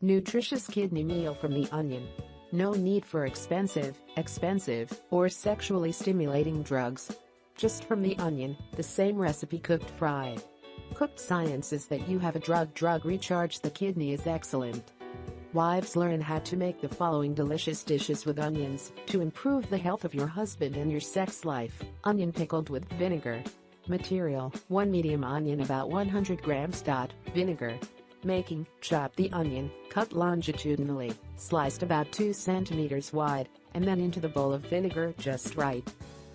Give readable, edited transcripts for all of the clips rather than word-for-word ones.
Nutritious kidney meal from the onion. No need for expensive, or sexually stimulating drugs. Just from the onion, the same recipe cooked fried. Cooked science is that you have a drug recharge the kidney is excellent. Wives learn how to make the following delicious dishes with onions to improve the health of your husband and your sex life. Onion pickled with vinegar. Material: 1 medium onion, about 100 grams. Vinegar. Making: chop the onion, cut longitudinally, sliced about 2 centimeters wide, and then into the bowl of vinegar just right.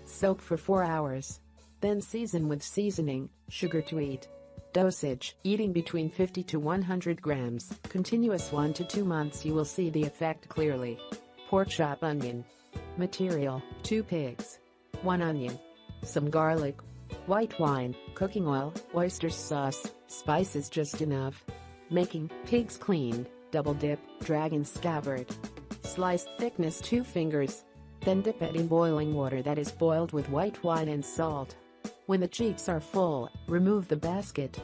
Soak for 4 hours. Then season with seasoning, sugar to eat. Dosage: eating between 50 to 100 grams, continuous 1 to 2 months. You will see the effect clearly. Pork chop onion. Material: 2 pigs, 1 onion, some garlic, white wine, cooking oil, oyster sauce, spices just enough. Making: pigs cleaned, double dip, dragon scabbard. Sliced thickness 2 fingers. Then dip it in boiling water that is boiled with white wine and salt. When the cheeks are full, remove the basket.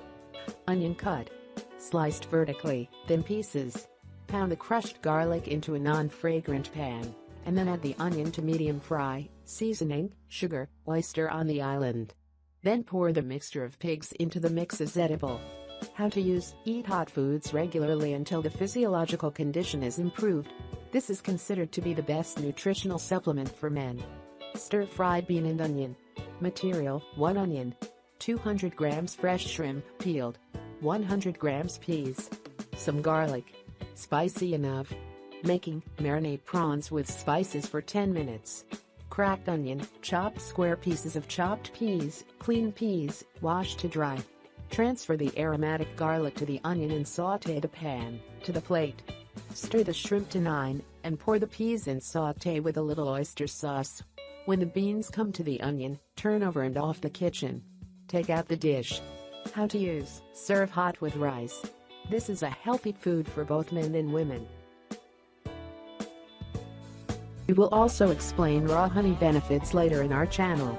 Onion cut. Sliced vertically, thin pieces. Pound the crushed garlic into a non-fragrant pan, and then add the onion to medium fry, seasoning, sugar, oyster on the island. Then pour the mixture of pigs into the mix as edible. How to use: eat hot foods regularly until the physiological condition is improved. This is considered to be the best nutritional supplement for men. Stir-fried bean and onion. Material: 1 onion, 200 grams fresh shrimp, peeled, 100 grams peas, some garlic. Spicy enough. Making: marinate prawns with spices for 10 minutes. Cracked onion, chopped square pieces of chopped peas, clean peas, washed to dry. Transfer the aromatic garlic to the onion and sauté the pan to the plate. Stir the shrimp to 9, and pour the peas and sauté with a little oyster sauce. When the beans come to the onion, turn over and off the kitchen. Take out the dish. How to use: serve hot with rice. This is a healthy food for both men and women. We will also explain raw honey benefits later in our channel.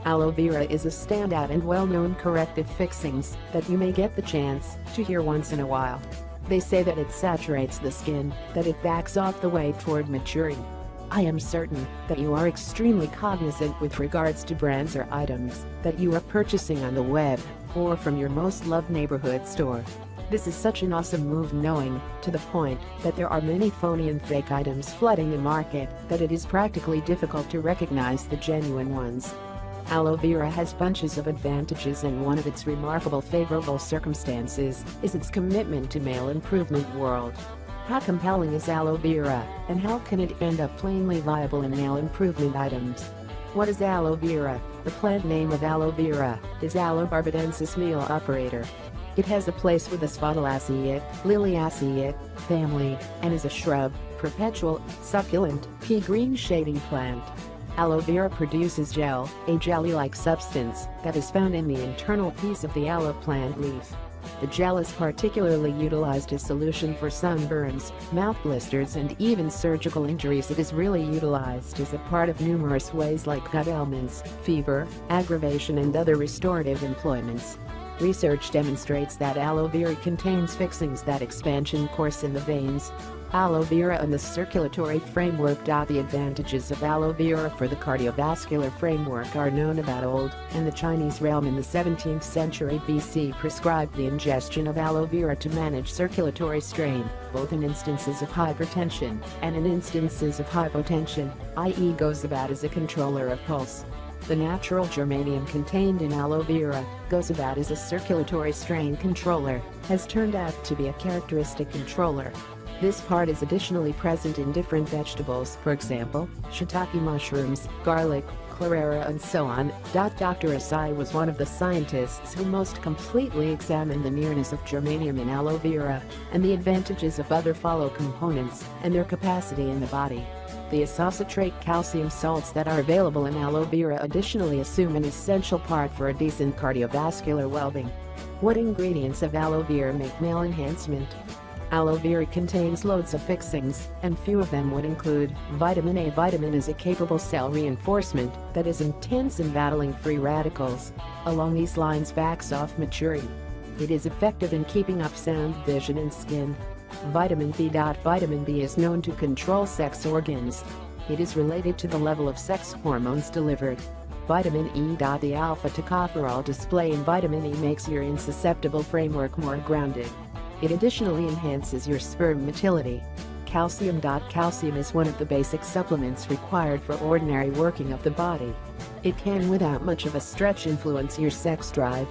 Aloe vera is a standout and well-known corrective fixings that you may get the chance to hear once in a while. They say that it saturates the skin, that it backs off the way toward maturing. I am certain that you are extremely cognizant with regards to brands or items that you are purchasing on the web or from your most loved neighborhood store. This is such an awesome move, knowing to the point that there are many phony and fake items flooding the market that it is practically difficult to recognize the genuine ones. Aloe vera has bunches of advantages, and one of its remarkable favorable circumstances is its commitment to male improvement world. How compelling is aloe vera, and how can it end up plainly viable in male improvement items? What is aloe vera? The plant name of aloe vera is Aloe barbadensis meal operator. It has a place with the Spadalaceae, Liliaceae family, and is a shrub, perpetual, succulent, pea-green shading plant. Aloe vera produces gel, a jelly-like substance that is found in the internal piece of the aloe plant leaf. The gel is particularly utilized as solution for sunburns, mouth blisters, and even surgical injuries. It is really utilized as a part of numerous ways like gut ailments, fever, aggravation, and other restorative employments. Research demonstrates that aloe vera contains fixings that expansion course in the veins. Aloe vera and the circulatory framework. The advantages of aloe vera for the cardiovascular framework are known about old, and the Chinese realm in the 17th century BC prescribed the ingestion of aloe vera to manage circulatory strain, both in instances of hypertension and in instances of hypotension, i.e. goes about as a controller of pulse. The natural germanium contained in aloe vera goes about as a circulatory strain controller, has turned out to be a characteristic controller. This part is additionally present in different vegetables, for example, shiitake mushrooms, garlic, chlorella, and so on. Dr. Asai was one of the scientists who most completely examined the nearness of germanium in aloe vera, and the advantages of other follow components and their capacity in the body. The isocitrate calcium salts that are available in aloe vera additionally assume an essential part for a decent cardiovascular well-being. What ingredients of aloe vera make male enhancement? Aloe vera contains loads of fixings, and few of them would include vitamin A. Vitamin is a capable cell reinforcement that is intense in battling free radicals. Along these lines, backs off maturing. It is effective in keeping up sound vision and skin. Vitamin B. Vitamin B is known to control sex organs. It is related to the level of sex hormones delivered. Vitamin E. The alpha tocopherol display in vitamin E makes your insusceptible framework more grounded. It additionally enhances your sperm motility. Calcium. Calcium is one of the basic supplements required for ordinary working of the body. It can, without much of a stretch, influence your sex drive.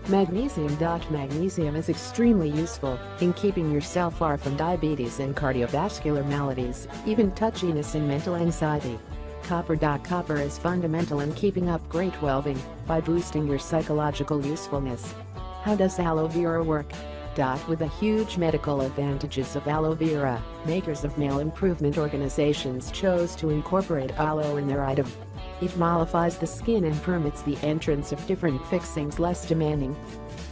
Magnesium. Magnesium is extremely useful in keeping yourself far from diabetes and cardiovascular maladies, even touchiness and mental anxiety. Copper. Copper is fundamental in keeping up great well-being by boosting your psychological usefulness. How does aloe vera work? With the huge medical advantages of aloe vera, makers of male improvement organizations chose to incorporate aloe in their item. It mollifies the skin and permits the entrance of different fixings less demanding.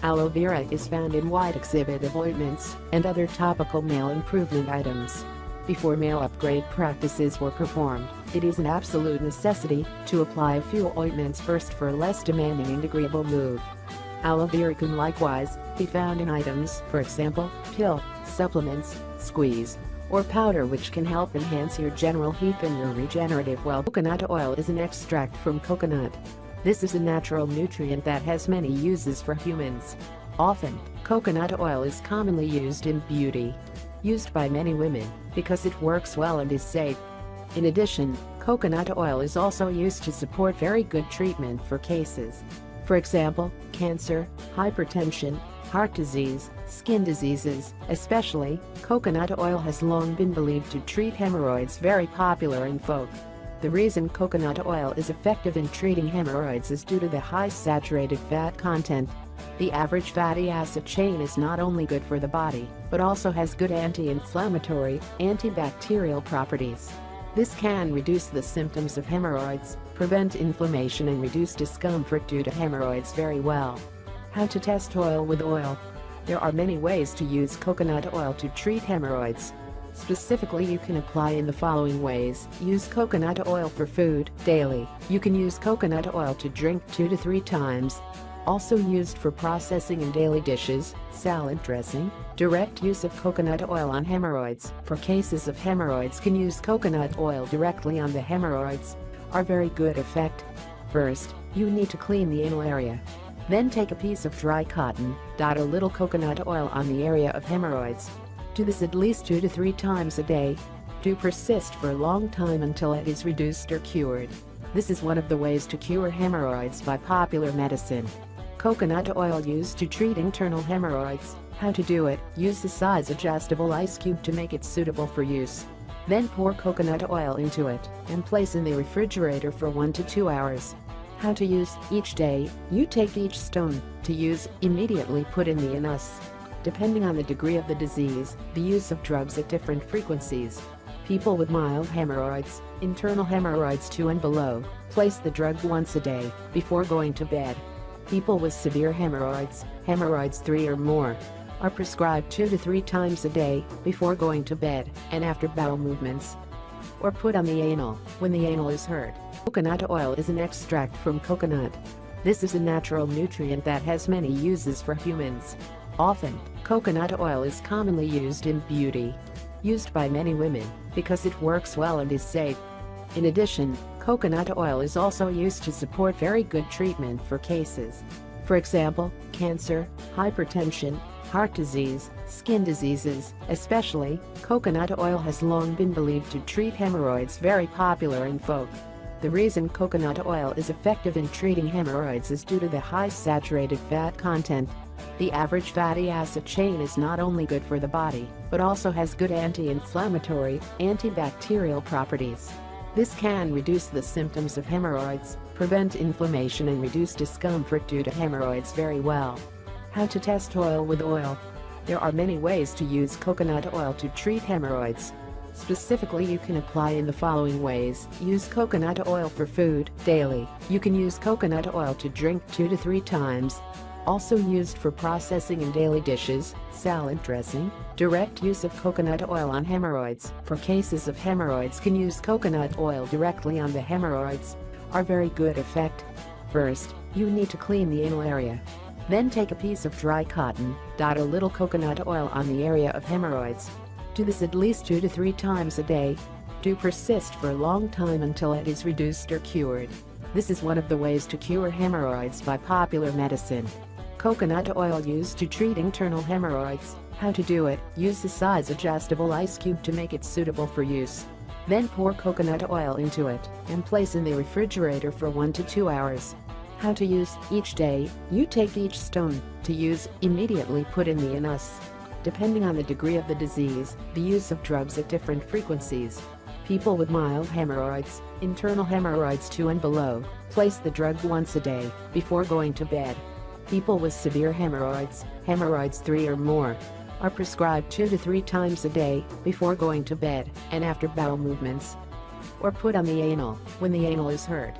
Aloe vera is found in wide exhibit of ointments and other topical male improvement items. Before male upgrade practices were performed, it is an absolute necessity to apply a few ointments first for a less demanding and agreeable move. Aloe vera can likewise be found in items, for example, pill, supplements, squeeze, or powder, which can help enhance your general heat and your regenerative well. Coconut oil is an extract from coconut. This is a natural nutrient that has many uses for humans. Often, coconut oil is commonly used in beauty. Used by many women because it works well and is safe. In addition, coconut oil is also used to support very good treatment for cases. For example, cancer, hypertension, heart disease, skin diseases. Especially, coconut oil has long been believed to treat hemorrhoids, very popular in folk. The reason coconut oil is effective in treating hemorrhoids is due to the high saturated fat content. The average fatty acid chain is not only good for the body, but also has good anti-inflammatory, antibacterial properties. This can reduce the symptoms of hemorrhoids, prevent inflammation and reduce discomfort due to hemorrhoids very well. How to test oil with oil? There are many ways to use coconut oil to treat hemorrhoids. Specifically, you can apply in the following ways. Use coconut oil for food daily. You can use coconut oil to drink 2 to 3 times. Also used for processing in daily dishes, salad dressing. Direct use of coconut oil on hemorrhoids. For cases of hemorrhoids, can use coconut oil directly on the hemorrhoids. Are very good effect. First, you need to clean the anal area. Then take a piece of dry cotton, dot a little coconut oil on the area of hemorrhoids. Do this at least 2 to 3 times a day. Do persist for a long time until it is reduced or cured. This is one of the ways to cure hemorrhoids by popular medicine. Coconut oil used to treat internal hemorrhoids. How to do it? Use a size adjustable ice cube to make it suitable for use. Then pour coconut oil into it and place in the refrigerator for 1 to 2 hours. How to use? Each day, you take each stone. To use, immediately put in the anus. Depending on the degree of the disease, the use of drugs at different frequencies. People with mild hemorrhoids, internal hemorrhoids 2 and below, place the drug once a day before going to bed. People with severe hemorrhoids, hemorrhoids 3 or more, are prescribed 2 to 3 times a day before going to bed and after bowel movements. Or put on the anal when the anal is hurt. Coconut oil is an extract from coconut. This is a natural nutrient that has many uses for humans. Often, coconut oil is commonly used in beauty. Used by many women because it works well and is safe. In addition, coconut oil is also used to support very good treatment for cases. For example, cancer, hypertension, heart disease, skin diseases. Especially, coconut oil has long been believed to treat hemorrhoids, very popular in folk. The reason coconut oil is effective in treating hemorrhoids is due to the high saturated fat content. The average fatty acid chain is not only good for the body, but also has good anti-inflammatory, antibacterial properties. This can reduce the symptoms of hemorrhoids, prevent inflammation and reduce discomfort due to hemorrhoids very well. How to test oil with oil? There are many ways to use coconut oil to treat hemorrhoids. Specifically, you can apply in the following ways. Use coconut oil for food daily. You can use coconut oil to drink 2 to 3 times. Also used for processing in daily dishes, salad dressing. Direct use of coconut oil on hemorrhoids. For cases of hemorrhoids, can use coconut oil directly on the hemorrhoids. Are very good effect. First, you need to clean the anal area. Then take a piece of dry cotton, dot a little coconut oil on the area of hemorrhoids. Do this at least 2 to 3 times a day. Do persist for a long time until it is reduced or cured. This is one of the ways to cure hemorrhoids by popular medicine. Coconut oil used to treat internal hemorrhoids. How to do it: use a size adjustable ice cube to make it suitable for use. Then pour coconut oil into it and place in the refrigerator for 1 to 2 hours. How to use: each day, you take each stone. To use, immediately put in the anus. Depending on the degree of the disease, the use of drugs at different frequencies. People with mild hemorrhoids, internal hemorrhoids 2 and below, place the drug once a day, before going to bed. People with severe hemorrhoids, hemorrhoids 3 or more, are prescribed 2 to 3 times a day, before going to bed and after bowel movements. Or put on the anal, when the anal is hurt.